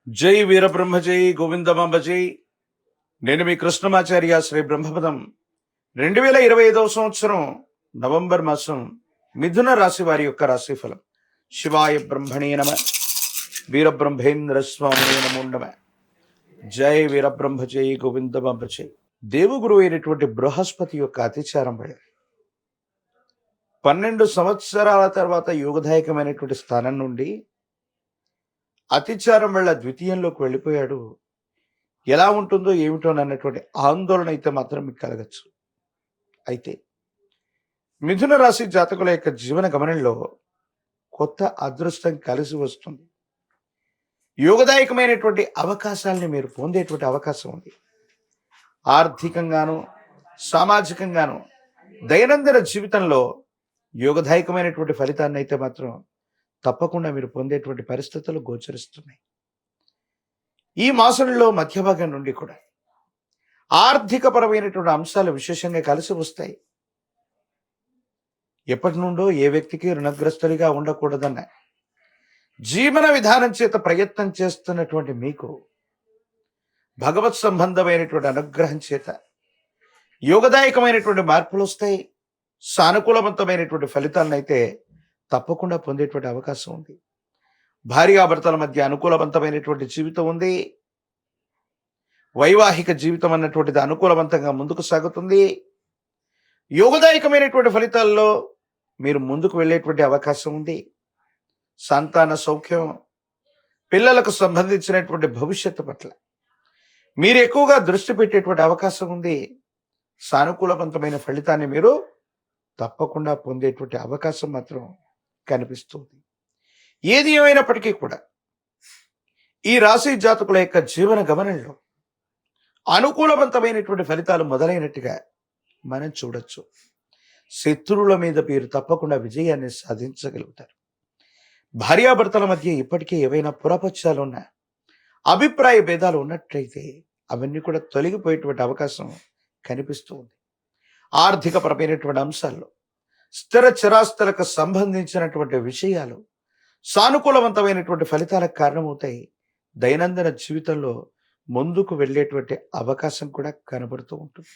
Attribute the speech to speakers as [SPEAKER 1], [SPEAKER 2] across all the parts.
[SPEAKER 1] జై వీరబ్రహ్మ జై గోవిందమాంబ జై. నేను మీ కృష్ణమాచార్య శ్రీ బ్రహ్మపదం. 2025 సంవత్సరం నవంబర్ మాసం మిథున రాశి వారి యొక్క రాశిఫలం. శివాయ బ్రహ్మణే నమ, వీరబ్రహ్మేంద్ర స్వామి నమో నమ. జై వీరబ్రహ్మ జై గోవిందమాంబ జై. దేవగురు అయినటువంటి బృహస్పతి యొక్క అతిచారం వల్ల 12 సంవత్సరాల తర్వాత యోగదాయకమైనటువంటి స్థానం నుండి అతిచారం వల్ల ద్వితీయంలోకి వెళ్ళిపోయాడు. ఎలా ఉంటుందో ఏమిటో అన్నటువంటి ఆందోళన అయితే మాత్రం మీకు కలగచ్చు. అయితే మిథున రాశి జాతకుల యొక్క జీవన గమనంలో కొత్త అదృష్టం కలిసి వస్తుంది. యోగదాయకమైనటువంటి అవకాశాలని మీరు పొందేటువంటి అవకాశం ఉంది. ఆర్థికంగాను సామాజికంగాను దైనందిన జీవితంలో యోగదాయకమైనటువంటి ఫలితాన్ని అయితే మాత్రం తప్పకుండా మీరు పొందేటువంటి పరిస్థితులు గోచరిస్తున్నాయి. ఈ మాసంలో మధ్య భాగం నుండి కూడా ఆర్థిక పరమైనటువంటి అంశాలు విశేషంగా కలిసి వస్తాయి. ఎప్పటి నుండో ఏ వ్యక్తికి రుణగ్రస్తుడిగా ఉండకూడదన్న జీవన విధానం చేత ప్రయత్నం చేస్తున్నటువంటి మీకు భగవత్ సంబంధమైనటువంటి అనుగ్రహం చేత యోగదాయకమైనటువంటి మార్పులు వస్తాయి. సానుకూలవంతమైనటువంటి ఫలితాలను అయితే తప్పకుండా పొందేటువంటి అవకాశం ఉంది. భార్యాభర్తల మధ్య అనుకూలవంతమైనటువంటి జీవితం ఉంది. వైవాహిక జీవితం అన్నటువంటిది అనుకూలవంతంగా ముందుకు సాగుతుంది. యోగదాయకమైనటువంటి ఫలితాల్లో మీరు ముందుకు వెళ్ళేటువంటి అవకాశం ఉంది. సంతాన సౌఖ్యం, పిల్లలకు సంబంధించినటువంటి భవిష్యత్తు పట్ల మీరు ఎక్కువగా దృష్టి పెట్టేటువంటి అవకాశం ఉంది. సానుకూలవంతమైన ఫలితాన్ని మీరు తప్పకుండా పొందేటువంటి అవకాశం మాత్రం కనిపిస్తుంది. ఏది ఏమైనప్పటికీ కూడా ఈ రాశి జాతకుల యొక్క జీవన గమనంలో అనుకూలవంతమైనటువంటి ఫలితాలు మొదలైనట్టుగా మనం చూడొచ్చు. శత్రువుల మీద మీరు తప్పకుండా విజయాన్ని సాధించగలుగుతారు. భార్యాభర్తల మధ్య ఇప్పటికే ఏవైనా పురపక్షాలు ఉన్నా, అభిప్రాయ భేదాలు ఉన్నట్లయితే అవన్నీ కూడా తొలగిపోయేటువంటి అవకాశం కనిపిస్తూ ఉంది. ఆర్థిక పరమైనటువంటి అంశాల్లో స్థిర చరాస్తులకు సంబంధించినటువంటి విషయాలు సానుకూలవంతమైనటువంటి ఫలితాలకు కారణమవుతాయి. దైనందిన జీవితంలో ముందుకు వెళ్ళేటువంటి అవకాశం కూడా కనబడుతూ ఉంటుంది.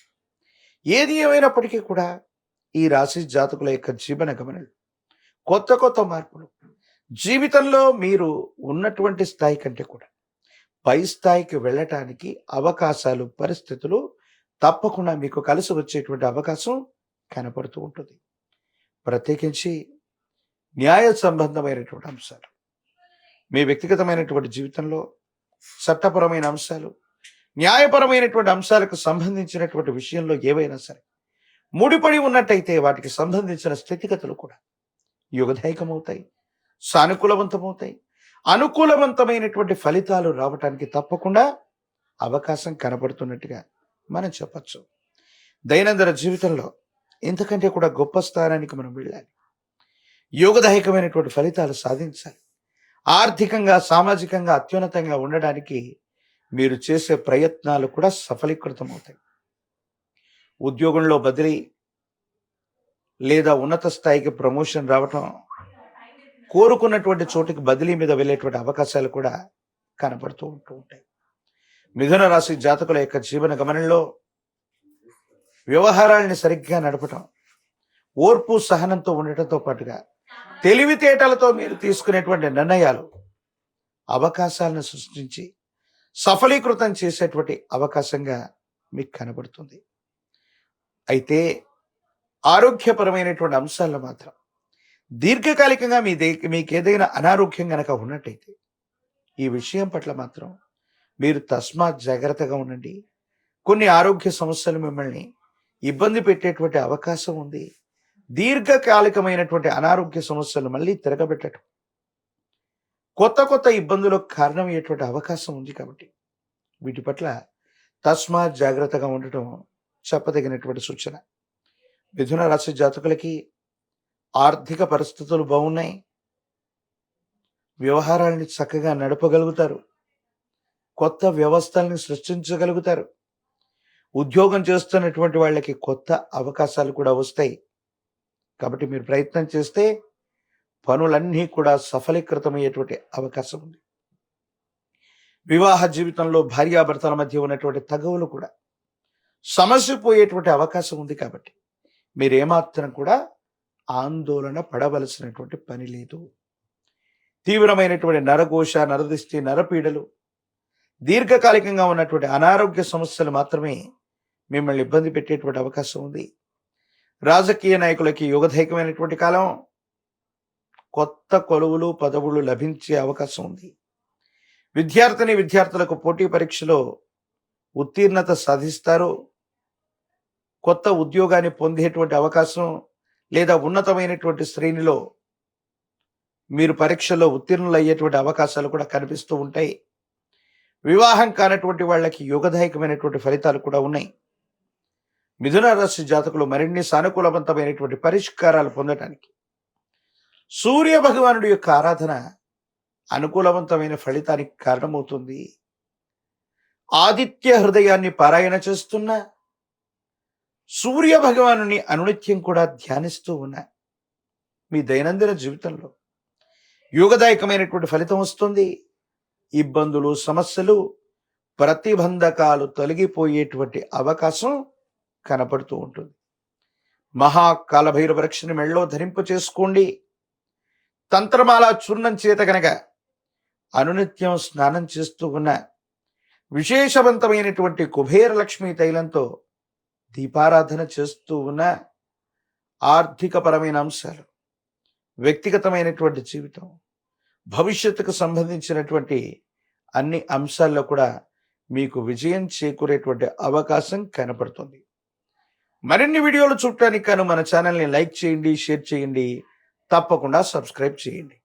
[SPEAKER 1] ఏది ఏమైనప్పటికీ కూడా ఈ రాశి జాతకుల యొక్క జీవన గమనాలు కొత్త కొత్త మార్పులు జీవితంలో మీరు ఉన్నటువంటి స్థాయి కంటే కూడా పై స్థాయికి వెళ్ళటానికి అవకాశాలు, పరిస్థితులు తప్పకుండా మీకు కలిసి వచ్చేటువంటి అవకాశం కనపడుతూ ఉంటుంది. ప్రత్యేకించి న్యాయ సంబంధమైనటువంటి అంశాలు, మీ వ్యక్తిగతమైనటువంటి జీవితంలో చట్టపరమైన అంశాలు, న్యాయపరమైనటువంటి అంశాలకు సంబంధించినటువంటి విషయంలో ఏవైనా సరే ముడిపడి ఉన్నట్టయితే వాటికి సంబంధించిన స్థితిగతులు కూడా యోగదాయకమవుతాయి, సానుకూలవంతమవుతాయి. అనుకూలవంతమైనటువంటి ఫలితాలు రావటానికి తప్పకుండా అవకాశం కనబడుతున్నట్టుగా మనం చెప్పచ్చు. దైనందిన జీవితంలో ఇంతకంటే కూడా గొప్ప స్థానానికి మనం వెళ్ళాలి. యోగదాయకమైనటువంటి ఫలితాలు సాధించాలి. ఆర్థికంగా, సామాజికంగా అత్యున్నతంగా ఉండడానికి మీరు చేసే ప్రయత్నాలు కూడా సఫలీకృతమవుతాయి. ఉద్యోగంలో బదిలీ లేదా ఉన్నత స్థాయికి ప్రమోషన్ రావటం, కోరుకున్నటువంటి చోటికి బదిలీ మీద వెళ్ళేటువంటి అవకాశాలు కూడా కనబడుతూ ఉంటాయి. మిథున రాశి జాతకుల యొక్క జీవన గమనంలో వ్యవహారాలని సరిగ్గా నడపటం, ఓర్పు సహనంతో ఉండటంతో పాటుగా తెలివితేటలతో మీరు తీసుకునేటువంటి నిర్ణయాలు అవకాశాలను సృష్టించి సఫలీకృతం చేసేటువంటి అవకాశంగా మీకు కనబడుతుంది. అయితే ఆరోగ్యపరమైనటువంటి అంశాల్లో మాత్రం దీర్ఘకాలికంగా మీకు ఏదైనా అనారోగ్యం గనక ఉన్నట్టయితే ఈ విషయం పట్ల మాత్రం మీరు తస్మాత్ జాగ్రత్తగా ఉండండి. కొన్ని ఆరోగ్య సమస్యలు మిమ్మల్ని ఇబ్బంది పెట్టేటువంటి అవకాశం ఉంది. దీర్ఘకాలికమైనటువంటి అనారోగ్య సమస్యలు మళ్ళీ తిరగబెట్టడం, కొత్త కొత్త ఇబ్బందులకు కారణమయ్యేటువంటి అవకాశం ఉంది. కాబట్టి వీటి పట్ల తస్మాత్ జాగ్రత్తగా ఉండటం చెప్పదగినటువంటి సూచన. మిథున రాశి జాతకులకి ఆర్థిక పరిస్థితులు బాగున్నాయి. వ్యవహారాన్ని చక్కగా నడపగలుగుతారు. కొత్త వ్యవస్థల్ని సృష్టించగలుగుతారు. ఉద్యోగం చేస్తున్నటువంటి వాళ్ళకి కొత్త అవకాశాలు కూడా వస్తాయి. కాబట్టి మీరు ప్రయత్నం చేస్తే పనులన్నీ కూడా సఫలీకృతమయ్యేటువంటి అవకాశం ఉంది. వివాహ జీవితంలో భార్యాభర్తల మధ్య ఉన్నటువంటి తగవులు కూడా సమస్య పోయేటువంటి అవకాశం ఉంది కాబట్టి మీరేమాత్రం కూడా ఆందోళన పడవలసినటువంటి పని లేదు. తీవ్రమైనటువంటి నరఘోష, నరదిష్టి, నరపీడలు, దీర్ఘకాలికంగా ఉన్నటువంటి అనారోగ్య సమస్యలు మాత్రమే మిమ్మల్ని ఇబ్బంది పెట్టేటువంటి అవకాశం ఉంది. రాజకీయ నాయకులకి యుగధైకమైనటువంటి కాలం. కొత్త కొలువులు, పదవులు లభించే అవకాశం ఉంది. విద్యార్థులకు పోటీ పరీక్షలో ఉత్తీర్ణత సాధిస్తారు. కొత్త ఉద్యోగాన్ని పొందేటువంటి అవకాశం లేదా ఉన్నతమైనటువంటి శ్రేణిలో మీరు పరీక్షల్లో ఉత్తీర్ణులు అయ్యేటువంటి అవకాశాలు కూడా కనిపిస్తూ ఉంటాయి. వివాహం కానటువంటి వాళ్ళకి యోగదాయకమైనటువంటి ఫలితాలు కూడా ఉన్నాయి. మిథున రాశి జాతకులు మరిన్ని సానుకూలవంతమైనటువంటి పరిష్కారాలు పొందటానికి సూర్య భగవానుడి యొక్క ఆరాధన అనుకూలవంతమైన ఫలితానికి కారణమవుతుంది. ఆదిత్య హృదయాన్ని పారాయణ చేస్తున్న, సూర్య భగవానుని అనునిత్యం కూడా ధ్యానిస్తూ ఉన్న మీ దైనందిన జీవితంలో యోగదాయకమైనటువంటి ఫలితం వస్తుంది. ఇబ్బందులు, సమస్యలు, ప్రతిబంధకాలు తొలగిపోయేటువంటి అవకాశం కనపడుతూ ఉంటుంది. మహాకాలభైరవ రక్షని మెళ్ళలో ధరింపు చేసుకోండి. తంత్రమాల చూర్ణం చేత గనక అనునిత్యం స్నానం చేస్తూ ఉన్న, విశేషవంతమైనటువంటి కుబేర లక్ష్మీ తైలంతో దీపారాధన చేస్తూ ఉన్న, ఆర్థికపరమైన అంశాలు, వ్యక్తిగతమైనటువంటి జీవితం, భవిష్యత్తుకు సంబంధించినటువంటి అన్ని అంశాల్లో కూడా మీకు విజయం చేకూరేటువంటి అవకాశం కనపడుతుంది. మరిన్ని వీడియోలు చూడటానికి గాను మన ఛానల్ని లైక్ చేయండి, షేర్ చేయండి, తప్పకుండా సబ్స్క్రైబ్ చేయండి.